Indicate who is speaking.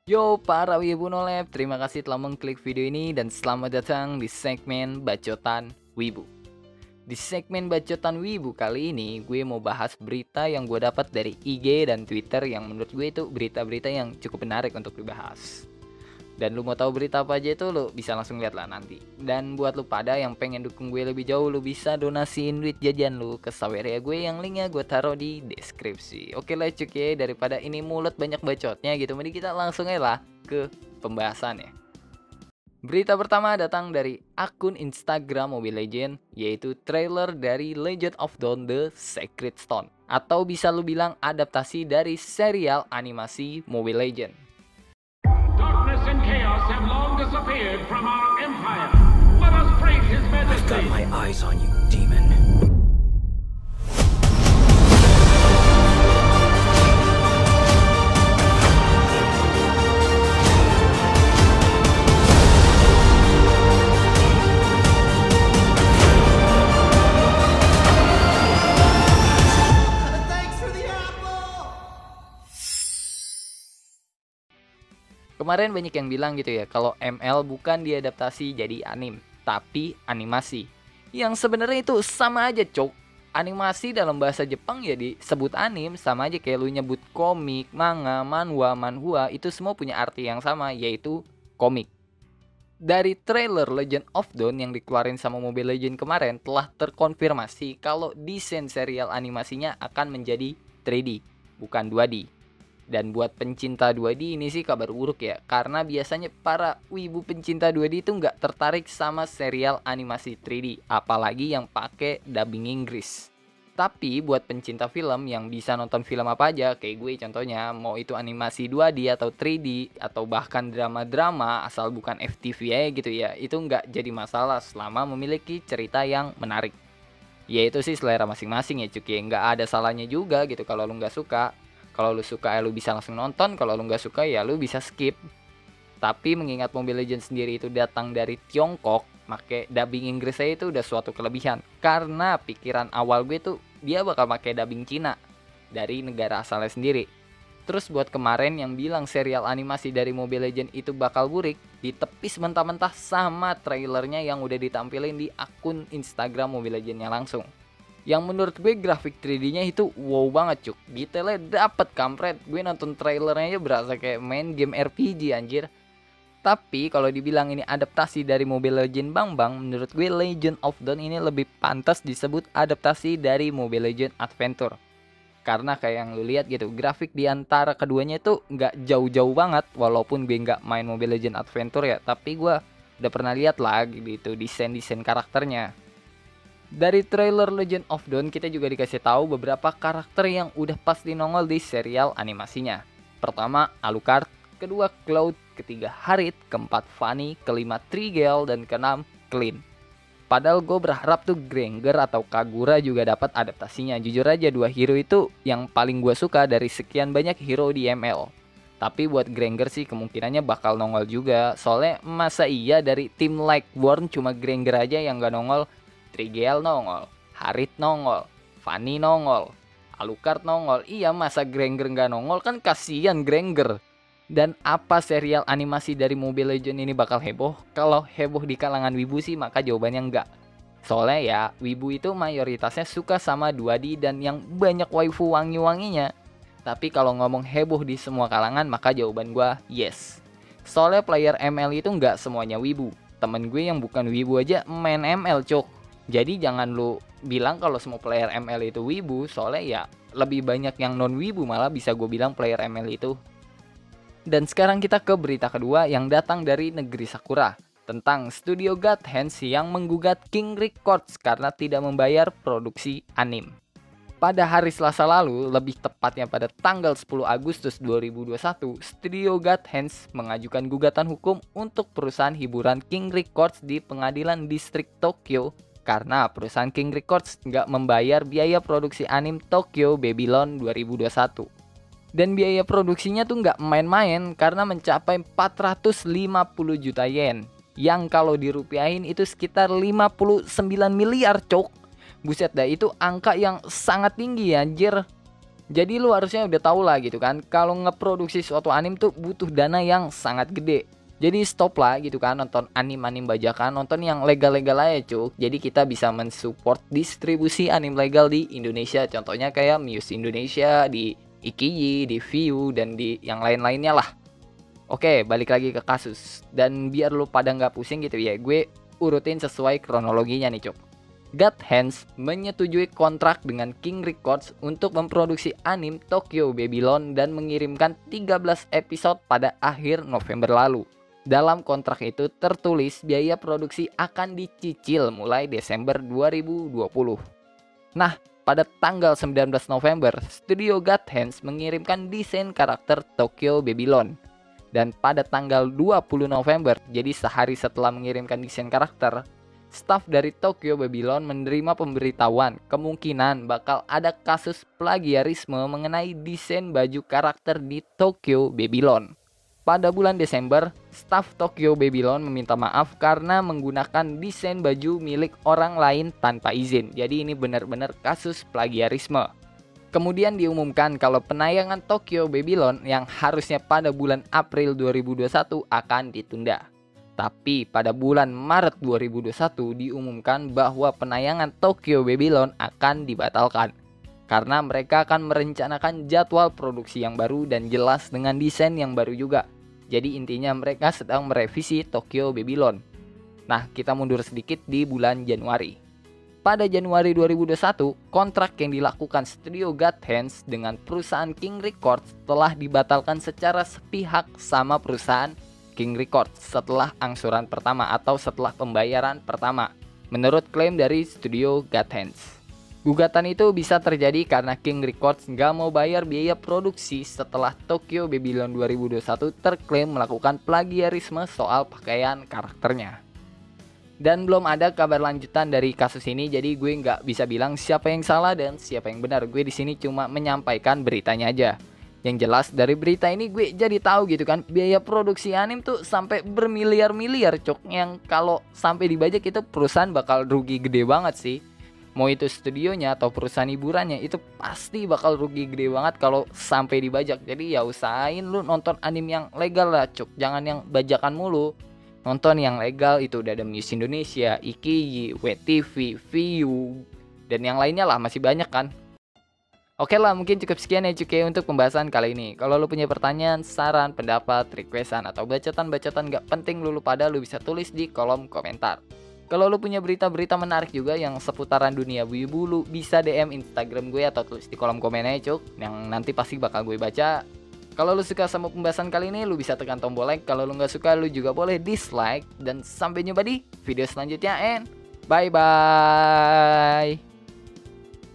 Speaker 1: Yo para Wibu Nolep, terima kasih telah mengklik video ini dan selamat datang di segmen Bacotan Wibu. Di segmen Bacotan Wibu kali ini gue mau bahas berita yang gue dapat dari IG dan Twitter yang menurut gue itu berita-berita yang cukup menarik untuk dibahas. Dan lu mau tahu berita apa aja itu lu bisa langsung lihat lah nanti. Dan buat lu pada yang pengen dukung gue lebih jauh, lu bisa donasiin duit jajan lu ke Saweria gue yang linknya gue taruh di deskripsi. Oke lah cuk ya, daripada ini mulut banyak bacotnya gitu, mending kita langsung aja lah ke pembahasannya. Berita pertama datang dari akun Instagram Mobile Legends, yaitu trailer dari Legend of Dawn The Sacred Stone, atau bisa lu bilang adaptasi dari serial animasi Mobile Legends.
Speaker 2: Darkness and chaos have long disappeared from our empire. Let us praise his majesty.
Speaker 3: I've got my eyes on you, demon.
Speaker 1: Kemarin banyak yang bilang gitu ya, kalau ML bukan diadaptasi jadi anim, tapi animasi. Yang sebenarnya itu sama aja, cok. Animasi dalam bahasa Jepang ya disebut anim, sama aja kayak lu nyebut komik, manga, manhwa, manhua, itu semua punya arti yang sama, yaitu komik. Dari trailer Legend of Dawn yang dikeluarin sama Mobile Legends kemarin telah terkonfirmasi kalau desain serial animasinya akan menjadi 3D, bukan 2D. Dan buat pencinta 2D ini sih kabar buruk ya, karena biasanya para wibu pencinta 2D itu nggak tertarik sama serial animasi 3D, apalagi yang pakai dubbing Inggris. Tapi buat pencinta film yang bisa nonton film apa aja, kayak gue contohnya, mau itu animasi 2D atau 3D, atau bahkan drama-drama asal bukan FTV ya gitu ya, itu nggak jadi masalah selama memiliki cerita yang menarik. Ya itu sih selera masing-masing ya cuy, nggak ada salahnya juga gitu kalau lu nggak suka. Kalau lu suka ya lu bisa langsung nonton, kalau lu nggak suka ya lu bisa skip. Tapi mengingat Mobile Legends sendiri itu datang dari Tiongkok, make dubbing Inggris saya itu udah suatu kelebihan. Karena pikiran awal gue tuh dia bakal pakai dubbing Cina dari negara asalnya sendiri. Terus buat kemarin yang bilang serial animasi dari Mobile Legends itu bakal burik, ditepis mentah-mentah sama trailernya yang udah ditampilin di akun Instagram Mobile Legends-nya langsung. Yang menurut gue grafik 3D-nya itu wow banget cuk. Detailnya dapet kampret. Gue nonton trailernya aja berasa kayak main game RPG anjir. Tapi kalau dibilang ini adaptasi dari Mobile Legends Bang, menurut gue Legend of Dawn ini lebih pantas disebut adaptasi dari Mobile Legends Adventure. Karena kayak yang lu lihat gitu, grafik di antara keduanya itu nggak jauh-jauh banget. Walaupun gue nggak main Mobile Legends Adventure ya, tapi gue udah pernah lihat lah gitu desain karakternya. Dari trailer Legend of Dawn kita juga dikasih tahu beberapa karakter yang udah pasti nongol di serial animasinya. Pertama Alucard, kedua Cloud, ketiga Harit, keempat Fanny, kelima Trigel, dan keenam Clint. Padahal gue berharap tuh Granger atau Kagura juga dapat adaptasinya. Jujur aja dua hero itu yang paling gue suka dari sekian banyak hero di ML. Tapi buat Granger sih kemungkinannya bakal nongol juga. Soalnya masa iya dari tim Lightborn cuma Granger aja yang gak nongol. Trigel nongol, Harit nongol, Fanny nongol, Alucard nongol. Iya masa Granger nggak nongol, kan kasihan Granger. Dan apa serial animasi dari Mobile Legends ini bakal heboh? Kalau heboh di kalangan wibu sih maka jawabannya enggak. Soalnya ya wibu itu mayoritasnya suka sama 2D dan yang banyak waifu wangi-wanginya. Tapi kalau ngomong heboh di semua kalangan maka jawaban gua yes. Soalnya player ML itu nggak semuanya wibu. Temen gue yang bukan wibu aja main ML cok. Jadi jangan lu bilang kalau semua player ML itu wibu, soalnya ya lebih banyak yang non wibu malah bisa gue bilang player ML itu. Dan sekarang kita ke berita kedua yang datang dari negeri Sakura, tentang studio God Hands yang menggugat King Records karena tidak membayar produksi anim. Pada hari Selasa lalu, lebih tepatnya pada tanggal 10 Agustus 2021, studio God Hands mengajukan gugatan hukum untuk perusahaan hiburan King Records di Pengadilan Distrik Tokyo karena perusahaan King Records nggak membayar biaya produksi anim Tokyo Babylon 2021. Dan biaya produksinya tuh nggak main-main karena mencapai 450 juta yen. Yang kalau dirupiahin itu sekitar 59 miliar cok. Buset dah, itu angka yang sangat tinggi anjir. Jadi lu harusnya udah tahu lah gitu kan, kalau ngeproduksi suatu anim tuh butuh dana yang sangat gede. Jadi stop lah gitu kan nonton anim-anim bajakan, nonton yang legal-legal aja cuk. Jadi kita bisa mensupport distribusi anim legal di Indonesia. Contohnya kayak Muse Indonesia, di Ikiyi, di Viu, dan di yang lain-lainnya lah. Oke, balik lagi ke kasus. Dan biar lu pada nggak pusing gitu ya, gue urutin sesuai kronologinya nih cuk. God Hands menyetujui kontrak dengan King Records untuk memproduksi anim Tokyo Babylon dan mengirimkan 13 episode pada akhir November lalu. Dalam kontrak itu tertulis biaya produksi akan dicicil mulai Desember 2020. Nah, pada tanggal 19 November, studio God Hands mengirimkan desain karakter Tokyo Babylon. Dan pada tanggal 20 November, jadi sehari setelah mengirimkan desain karakter, staf dari Tokyo Babylon menerima pemberitahuan kemungkinan bakal ada kasus plagiarisme mengenai desain baju karakter di Tokyo Babylon. Pada bulan Desember, staf Tokyo Babylon meminta maaf karena menggunakan desain baju milik orang lain tanpa izin. Jadi ini benar-benar kasus plagiarisme. Kemudian diumumkan kalau penayangan Tokyo Babylon yang harusnya pada bulan April 2021 akan ditunda. Tapi pada bulan Maret 2021 diumumkan bahwa penayangan Tokyo Babylon akan dibatalkan. Karena mereka akan merencanakan jadwal produksi yang baru dan jelas dengan desain yang baru juga. Jadi intinya mereka sedang merevisi Tokyo Babylon. Nah, kita mundur sedikit di bulan Januari. Pada Januari 2021, kontrak yang dilakukan studio God Hands dengan perusahaan King Records telah dibatalkan secara sepihak sama perusahaan King Records setelah angsuran pertama atau setelah pembayaran pertama, menurut klaim dari studio God Hands. Gugatan itu bisa terjadi karena King Records nggak mau bayar biaya produksi setelah Tokyo Babylon 2021 terklaim melakukan plagiarisme soal pakaian karakternya. Dan belum ada kabar lanjutan dari kasus ini, jadi gue nggak bisa bilang siapa yang salah dan siapa yang benar. Gue di sini cuma menyampaikan beritanya aja. Yang jelas dari berita ini gue jadi tahu gitu kan, biaya produksi anim tuh sampai bermiliar-miliar cok. Yang kalau sampai dibajak itu perusahaan bakal rugi gede banget sih. Mau itu studionya atau perusahaan hiburannya, itu pasti bakal rugi gede banget kalau sampai dibajak. Jadi ya usahain lu nonton anime yang legal lah cuk, jangan yang bajakan mulu. Nonton yang legal itu udah ada Muse Indonesia, Ikiyi, WTV, Viu, dan yang lainnya lah, masih banyak kan. Oke lah, mungkin cukup sekian ya cuy untuk pembahasan kali ini. Kalau lu punya pertanyaan, saran, pendapat, requestan, atau bacaan-bacaan gak penting lu pada, lu bisa tulis di kolom komentar. Kalau lu punya berita-berita menarik juga yang seputaran dunia wibu, lu bisa DM Instagram gue atau tulis di kolom komennya cuk, yang nanti pasti bakal gue baca. Kalau lu suka sama pembahasan kali ini, lu bisa tekan tombol like. Kalau lu gak suka, lu juga boleh dislike. Dan sampai jumpa di video selanjutnya, and bye-bye.